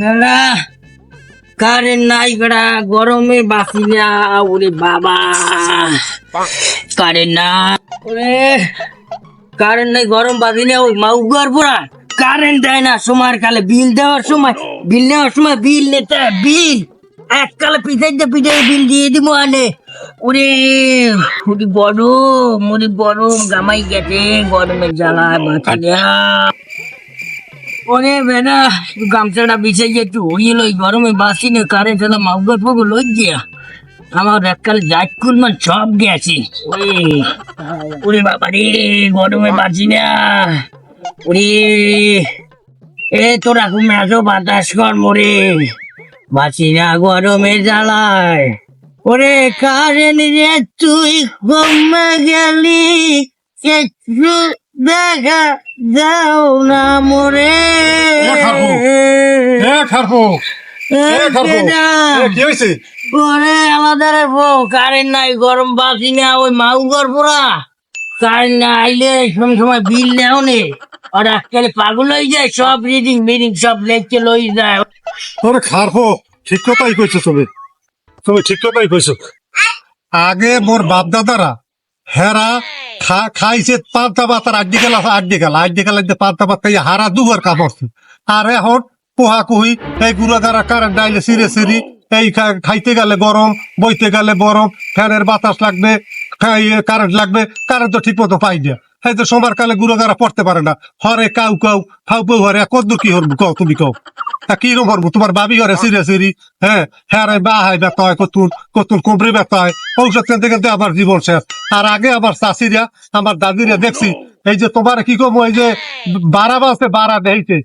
বেড়া কারেন্ট নাই, বেড়া গরমে বাঁচি না। ওরে বাবা, কারেন্ট না, ওরে কারেন্ট নাই, গরম বাঁচি না। ওই মাউগার পড়া কারেন্ট দেয় না সময়ের কালে। বিল নেওয়ার সময় বিল নিতে বিল এককালে পিঠাইতে বিল দিয়ে দিব আনে। ওরে গরম গামাই গেছে, গরমের জ্বালায় বাঁচি না। ওরে বেনা গামছাটা বিছে গিয়ে একটু হইয়ে লই, গরমে বাঁচি না। কারেন্ট এলাম মাউগার পগো লই গিয়া আমার এককালে জাতকুল মান সব গেছে। ওরে বাবা রে, গরমে বাঁচি না। ওরে তোরা ঘুমে আসো, বাতাস কর মোরে, বাঁচি না গরমে জ্বালায়। ওরে কারেন্ট রে তুই ঘুমে গেলি, একটু দেখা যাও না মোরে। ওরে আমাদের বউ কারেন্ট নাই, গরম বাঁচি না। ওই মাউগর পোড়া কারেন্ট না আইলে সময় বিল নেও নে। আর আজকাল পাগল হয়ে যায়, সব রিডিং মিডিং সব লেখকে লই যায়। তোরে খারপো, ঠিক কথাই কইছো তুমি ঠিক কথাই কইছো। আগে মোর বাপ দাদারা হেরা খাইছে পান্তা পাতার আড্ডি গেল পান্তা পাতা হারা দুবার কামড়ছে। আর এখন পোহা কুহি এই গুড়াগাড়া কারেন্ট ডাইলে সিরি এই খাইতে গেলে গরম, বইতে গেলে গরম, ফ্যানের বাতাস লাগবে, কারেন্ট লাগবে। কারেন্ট তো ঠিক মতো পাই না। এই তো সোমার কালে গুড়াগাড়া পড়তে পারে না। হরে কাউ ফাউ হরে কত কি হরবো কও তুমি কও। কি রকম হরবো? তোমার বাবি হরে সিরি হ্যাঁ বা হাই ব্যথা হয়, কতুন কোমরে ব্যথা হয়। ঔষধ কিনতে কিনতে আবার জীবন শেষ। আর আগে আবার চাষিরা আমার দাদিরা দেখছি এই যে তোমার কি কম, ওই যে বাড়া বাঁচে, বাড়া দেখছে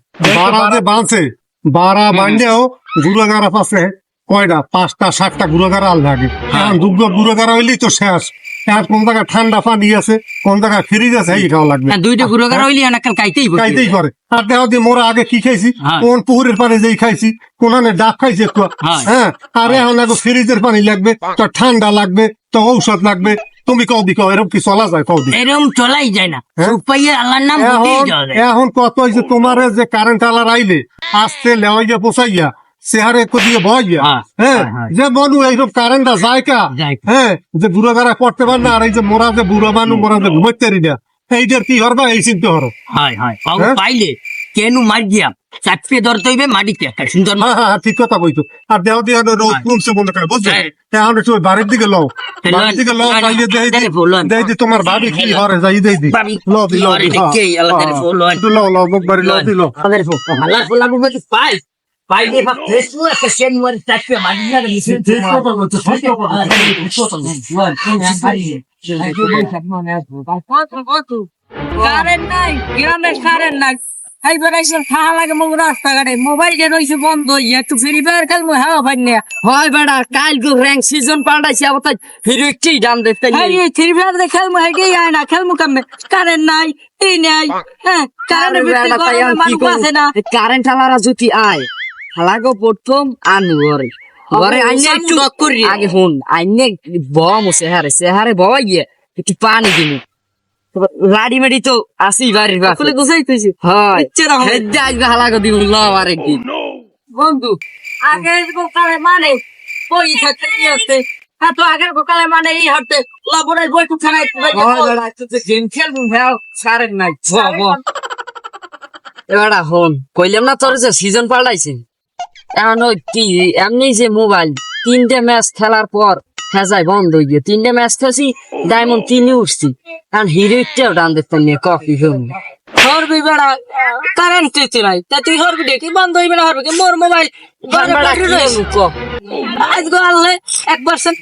বাঁচে, বাড়া বান্ডেও গুড়াগাড়া পাশে কয়টা 5টা 7টা গুড়াগাড়া আল লাগে। এখন দুগ্ধ গুড়াগাড়া হইলেই তো শেষ। এখন কোন জায়গায় ঠান্ডা পানি আছে, কোন জায়গায় ফ্রিজ আছে, এই খাওয়া লাগবে। দুইটা গুড়াগাড়া হইলে কাইতেই করে। আর দেখো দিয়ে মোরা আগে কি খাইছি, কোন পুকুরের পানি যেই খাইছি, কোনখানে ডাব খাইছি একটু, হ্যাঁ। আর এখন এখন ফ্রিজের পানি লাগবে, তো ঠান্ডা লাগবে, তো ঔষধ লাগবে। তুমি কও দি, এরকম কি চলা যায়? কও দি, এরকম চলাই যায় না। আল্লাহর নাম এখন কত হয়েছে তোমার যে কারেন্ট আলার আইলে আসতে লেওয়াইয়া পোষাইয়া চেহারে দিয়ে বইয়া, হ্যাঁ, যে মনু এইসব কারেন্টটা যায় কা, হ্যাঁ, যে বুড়া গাড়া পড়তে পার না। আর এই যে মোরা যে বুড়া মানুষ, মোরা যে ঘুমাইতে পারি না, এইটার কি হরবা? এই চিন্তা হরো। পাইলে কেন মার গিয়া চাপে ধরতে হইবে মাটিতে একটা সুন্দর। হ্যাঁ, ঠিক কথা বইতো। আর দেহ দিয়ে রোদ কমছে মনে করে, বুঝছো? এখন একটু বাড়ির দিকে লও, বাড়ির দিকে লও, যাইয়ে দেই দি তোমার ভাবি কি হরে, যাই দেই দি লও দি লও লও মুখ বাড়ি লও দি লও। পাই পাইলে বা ফেসবুক একটা সেন মারি চাপে মাটি না দিছে। ঠিক কথা বলছো, ঠিক কথা। কারেন্ট নাই, গ্রামে কারেন্ট নাই। এই বেড়াইছে খাওয়া লাগে মো রাস্তাঘাটে, মোবাইল যে রয়েছে বন্ধ, একটু ফ্রি ফায়ার খেলবো, হাওয়া পাই না হয় বেড়া। কাল র্যাঙ্ক সিজন পাল্টাইছে, আবার ফিরে একটি দাম দেখতে ফ্রি ফায়ার দিয়ে খেলবো, হেঁটেই আয় না, খেলবো কেমনে? কারেন্ট নাই, এই নাই, হ্যাঁ কারেন্ট আলারা যদি আয় হালাগো প্রথম আনু ঘরে ঘরে আইনে একটু আগে শুন আইনে বম সেহারে ববা গিয়ে একটু পানি দিন লাড়ি মেডি তো আসি বাড়ির বাসলে গুছাই তুইছি। হয় আসবে হালাগো দিব লও আরেকদিন। বন্ধু আগে কালে মানে বই থাকতে কি হচ্ছে, হ্যাঁ তো আগের কালে মানে এই হাঁটতে লাবরের বই কুখানায় গেম খেলবো, হ্যাঁ সারেন নাই এবার হন কইলাম না তোর যে সিজন পাল্টাইছে। এখন কি এমনি যে মোবাইল 3টে ম্যাচ খেলার পর হেজাই বন্ধ হয়ে গিয়ে 3টে ম্যাচ খেলছি, ডায়মন্ড 3 উঠছি। এখন হিরোটাও ডান দেখতাম নিয়ে কফি শুন হরবি বেড়া কারেন্ট নাই, তা তুই হরবি দেখি বন্ধ হইবে না, হরবি মোর মোবাইল আজকে আনলে 1%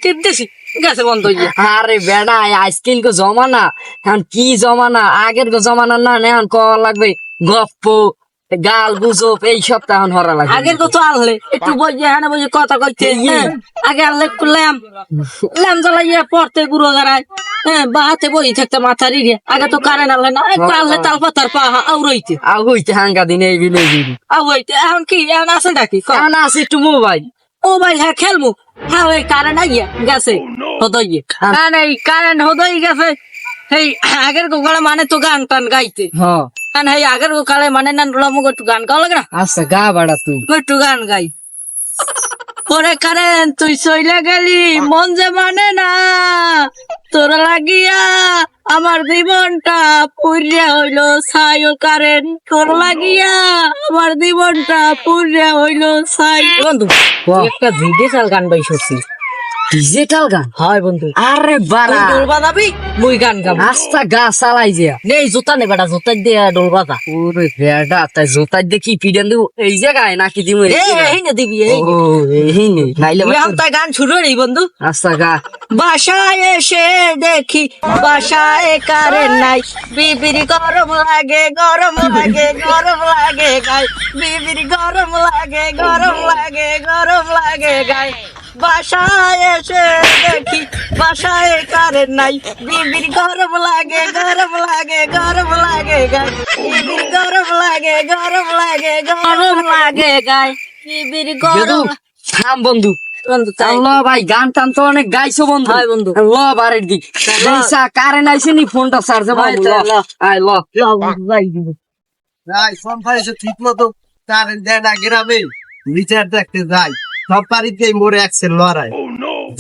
টিপ দিছি গেছে বন্ধ হয়ে। আরে বেড়া আজকাল কো জমানা, এখন কি জমানা, আগের কো জমানা না। এখন ক লাগবে গপ্প গাল গুজব এই সপ্তাহ হরা লাগে। আগের তো আনলে একটু বসে হ্যাঁ বসে কথা কইতে, আগে আনলে ল্যাম জ্বালাইয়া পড়তে গুঁড়ো গাড়ায়, হ্যাঁ বা হাতে বই থাকতে মাথা রিগে। আগে তো কারেন্ট আনলে না, একটু আনলে তাল পাতার পা আউরইতে হাঙ্গা দিন এই বিলে আউরইতে। এখন কি এখন আছে নাকি? এখন আছে একটু মোবাইল হ্যাঁ খেলবো, হ্যাঁ ওই কারেন্ট আইয়া গেছে হদইয়ে, হ্যাঁ এই কারেন্ট হদই গেছে। এই আগের গোগড়া মানে তো গান টান গাইতে, হ্যাঁ আগের কালে মানে না মুখ একটু গান গাও লাগে না। আচ্ছা গা বাড়া তুই। একটু গান গাই। ওরে কারেন্ট তুই চইলা গেলি মন যে মানে না, তোর লাগিয়া আমার জীবনটা পুরিয়া হইলো ছাই। ও কারেন্ট তোর লাগিয়া আমার জীবনটা পুরিয়া হইলো ছাই। বন্ধু একটা ডিজিটাল গান বাই শুনছি। ডিজিটাল গান? হয় বন্ধু। আরে বাড়া তুই ডোল বাজাবি মুই গান গাবো। আস্তা গা চালাই যে নেই জুতা নে বেটা, জুতা দিয়ে ডোল বাজা। ওরে বেটা তাই জোতার দেখি পিডেন দেবো এই জায়গায় নাকি দিমু এই না দিবি এই। ও এই নে নাইলে তাই গান শুরু হই বন্ধু। আস্তা গা। বাসায় এসে দেখি বাসায় কারেন্ট নাই, বিবির গরম লাগে গরম লাগে গরম লাগে গায়, বিবির গরম লাগে গরম লাগে গরম লাগে গায়। বাসায় এসে দেখি বাসায় কারেন্ট নাই, বিবির গরম লাগে গরম লাগে গরম লাগে গায়, বিবির গরম লাগে গরম লাগে গরম লাগে গায়, বিবির গরম। থাম বন্ধু। বন্ধু তাই ল ভাই গান টান তো অনেক গাইছো বন্ধু। হয় বন্ধু। ল বাড়ির দিক দেইসা কারেন্ট আইছে নি ফোনটা চার্জে হয়, বাবু। তাই ল। আই ল যাই ফোন পাইছে ঠিক মতো কারেন্ট দেয় না গ্রামে, বিচার দেখতে যাই সব বাড়িতেই মোরে একসের লড়াই।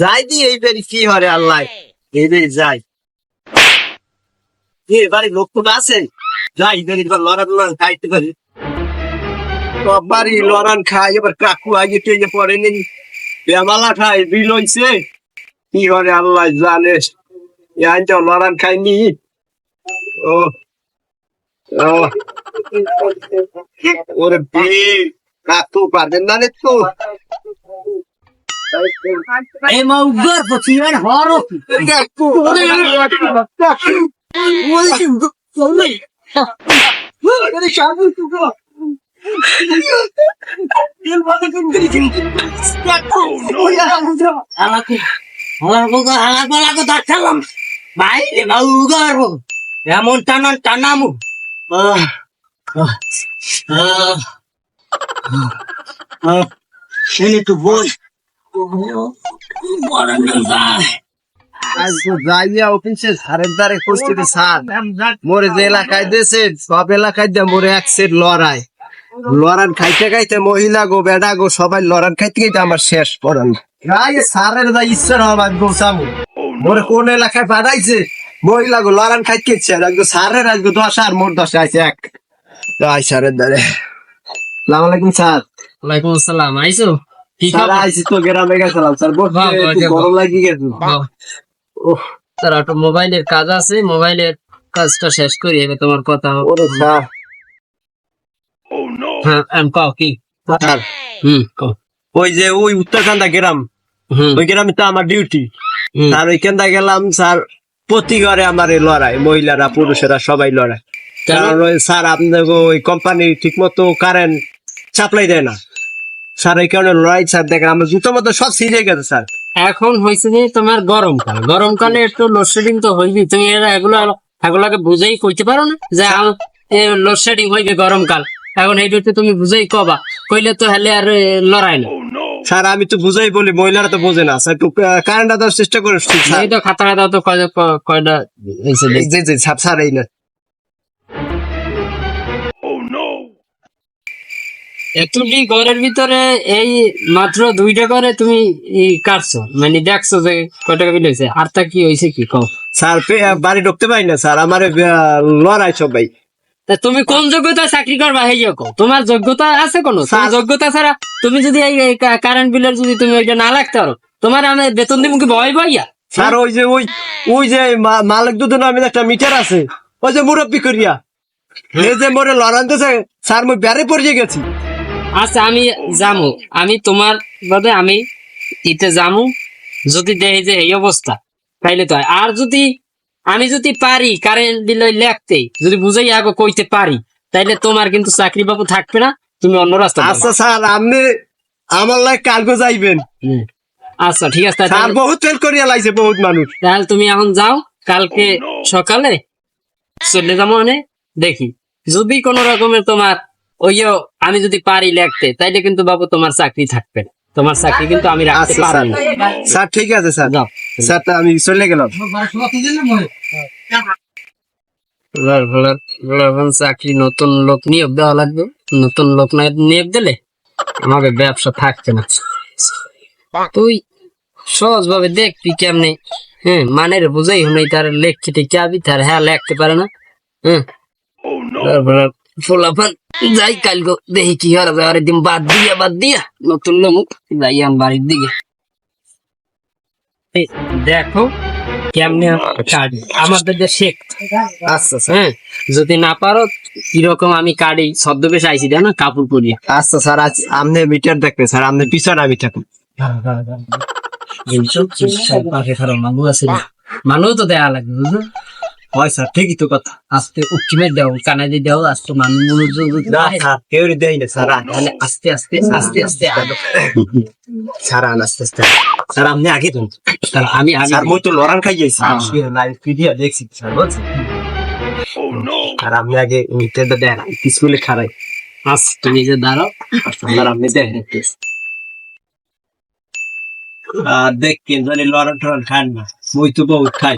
যাই দি এই বাড়ি কি হরে আল্লাহ, এই বাড়ি যাই। এই বাড়ির লোক তো আছে, যাই বাড়ির লড়ান খাইতে পারি। সব বাড়ি লড়ান খাই, এবার কাকু আগে টেনে পড়েনি, বেমালা খাই বিল হইছে কি হরে আল্লাহ জানে। এই লড়ান খাইনি। ও ও ওরে বিল কাকু পারবেন না রে তো। এই মাউগর পছিমান হরো কাকু এমন টানা টানামু। একটু বই যাইয়া অফিসে সারের দ্বারে করতে সার মোরে যে এলাকায় দিয়েছে সব এলাকায় দিয়ে মোরে এক সেট লড়াই। লড়ান খাইতে খাইতে মহিলা গো বেডা গো সবাই লড়ান খাইতে খাইতে আমার শেষ পড়ান। সারের যা ইচ্ছা আমার গোসামু মোরে কোন এলাকায় পাঠাইছে মহিলা গো লড়ান খাইতে ইচ্ছে সারের আজকে 10 আর মোর 10 আছে এক। যাই সারের দ্বারে। সালাম আলাইকুম স্যার। ওয়ালাইকুম আসসালাম। আইছো কি স্যার আইছি তো গ্রামে গেছিলাম স্যার, বসে একটু গরম লাগি গেছে। ওহ তার একটা মোবাইলের কাজ আছে, মোবাইলের কাজটা শেষ করি এবার তোমার কথা হবে। ওরে স্যার হ্যাঁ আমি কও কি। স্যার কও। ওই যে ওই উত্তরকান্দা গ্রাম, ওই গ্রামে তো আমার ডিউটি। আর ওইখানটা গেলাম স্যার, প্রতি ঘরে আমার এই লড়াই, মহিলারা পুরুষেরা সবাই লড়াই। কারণ ওই স্যার আপনাদের ওই কোম্পানি ঠিক মতো কারেন্ট সাপ্লাই দেয় না স্যার, এই কারণে লড়াই স্যার। দেখেন আমার জুতো মতো সব ছিঁড়ে গেছে স্যার। এখন হয়েছে যে তোমার গরমকাল, গরমকালে একটু লোডশেডিং তো হইবি। তুমি এগুলাকে বুঝেই কইতে পারো না যে লোডশেডিং হইবে গরমকাল। এখন এইটা তুমি বুঝেই কবা, কইলে তো হেলে আর লড়াই না। স্যার আমি তো বুঝাই বলি, মহিলারা তো বোঝে না স্যার, একটু কারেন্ট দেওয়ার চেষ্টা করে স্যার। এই তো খাতা তো কয়টা হয়েছে জি জি স্যার এই না। এতটি ঘরের ভিতরে এই মাত্র 2টা করে তুমি কাটছো, মানে দেখছো যে কয় টাকা বিল হয়েছে। আর তা কি হয়েছে কি কও। স্যার বাড়ি ঢুকতে পারি না স্যার, আমার লড়াই সবাই। তা তুমি কোন যোগ্যতা চাকরি করবা হেইয়া কও। তোমার যোগ্যতা আছে কোনো? তোমার যোগ্যতা ছাড়া তুমি যদি এই কারেন্ট বিলের যদি তুমি ওইটা না লাগতে পারো, তোমার আমি বেতন দিব কি ভয় ভাইয়া? স্যার ওই যে ওই যে মালিক দুধ নামে একটা মিটার আছে, ওই যে মুরব্বী করিয়া এই যে মোরে লড়ানতেছে স্যার, মই বেড়ে পড়িয়ে গেছি। আচ্ছা আমি যামু, আমি তোমার বাদে আমি ইতে যামু, যদি দেখি যে এই অবস্থা তাইলে তো হয়। আর যদি আমি যদি পারি কারেন্ট বিল লেখতে, যদি বুঝাই আগে কইতে পারি, তাইলে তোমার কিন্তু চাকরি বাবু থাকবে না, তুমি অন্য রাস্তা। আচ্ছা স্যার আপনি আমার লাই কালকে যাইবেন। আচ্ছা ঠিক আছে, স্যার বহুত ফেল করিয়া লাইছে বহুত মানুষ। তাহলে তুমি এখন যাও, কালকে সকালে চলে যাবো মানে দেখি যদি কোন রকমের তোমার ওইও আমি যদি পারি লেখতে, তাইলে কিন্তু বাবু তোমার চাকরি থাকবে না, তোমার চাকরি কিন্তু আমি রাখতে আচ্ছা পারবো না। স্যার ঠিক আছে স্যার, যাও। স্যার তা আমি চলে গেলাম। চাকরি নতুন লোক নিয়োগ দেওয়া লাগবে, নতুন লোক নিয়োগ দিলে আমাকে ব্যবসা থাকছে না। তুই সহজ ভাবে দেখবি কেমনে, হ্যাঁ মানের বুঝাই হই তার লেখতে টেখতে আবি, তার হ্যাঁ লেখতে পারে না। হ্যাঁ ফোলাফান যাই কাল গো দেখি কি হওয়া যায়, আর দিন বাদ দিয়া নতুন লোক যাই আমার বাড়ির দিকে। এই দেখো কেমনে কাটি আমাদের যে শেখ। আচ্ছা স্যার, হ্যাঁ যদি না পারো কিরকম আমি কাটি ছদ্মবেশ আইছি না কাপড় পরিয়া। আচ্ছা স্যার, আজ আপনি মিটার দেখবে স্যার, আপনি পিছনে আমি থাকুন। মানুষ তো দেয়া লাগবে বুঝলো। হয় স্যার, ঠিকই তো কথা। আস্তে উচ্চিমে দেও কানা দিয়ে দেও, আস্তে মানুষ না স্যার, কেউ দেয় না স্যার, আস্তে আস্তে আস্তে আস্তে স্যার আস্তে আস্তে। স্যার আপনি আগে তুন আমি স্যার, মই তো লড়ান খাই যাই স্যার, লাইভ ভিডিও দেখছি স্যার, বলছি স্যার আপনি আগে মিটারটা দেন, স্কুলে খারাই। আচ্ছা তুমি যে দাঁড়াও, স্যার আপনি দেন আর দেখেন জানি লড়ান টড়ান খান না, মই তো বহুত খাই।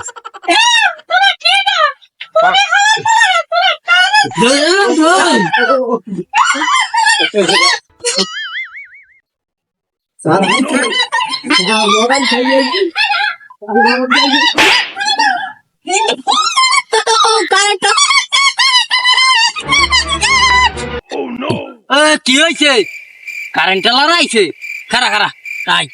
কি হয়েছে? কারেন্ট লড়াইছে, খারা খারা তাই